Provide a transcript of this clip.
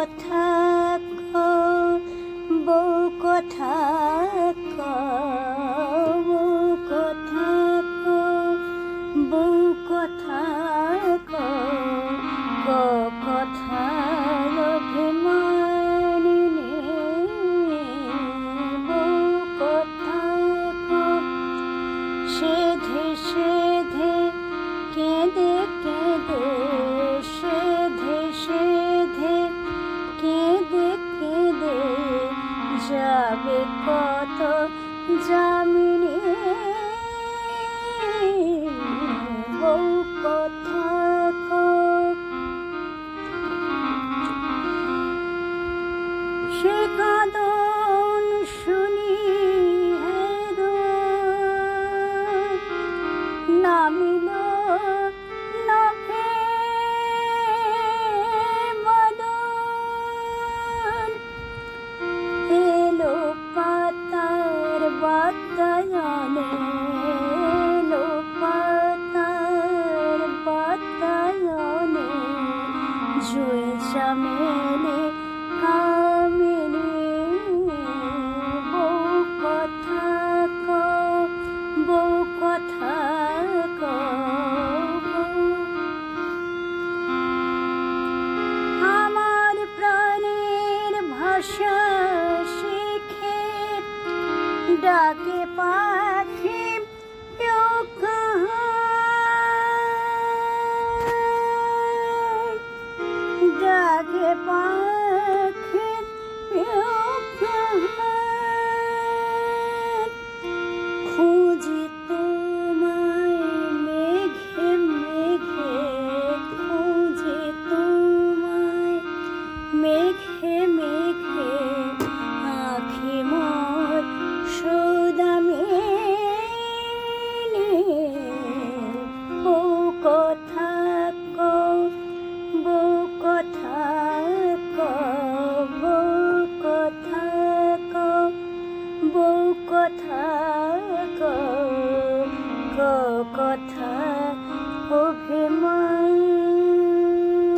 কথা কও, বউ কথা কও, বউ কথা কও, বউ কথা কও, কথা অভিমানিনী বউ কথা কও। সেধে সেধে কেঁদে কেঁদে, সেধে সেধে কেঁদে কেঁদে যাবে কত যামিনী বউ কথা কও। সে কাঁদন শুনি নামিল নভে বদন, এলো পাতার বাতায়নে, এলো পাতার বাতায়নে জুঁই চামেলি কামিনী বউ কথা কও, বউ কথা কও। আমার প্রাণের ভাষা শিখে ডাকে পাখি ডাকে পাখি খুঁজি তোমায় মেঘে মেঘে, খুঁজি তোমায় মেঘে মেঘে, আঁখি মোর সৌদামিনী বউ কথা কও, বউ কথা কও, বউ কথা কও, বউ কথা কও, কথা অভিমান।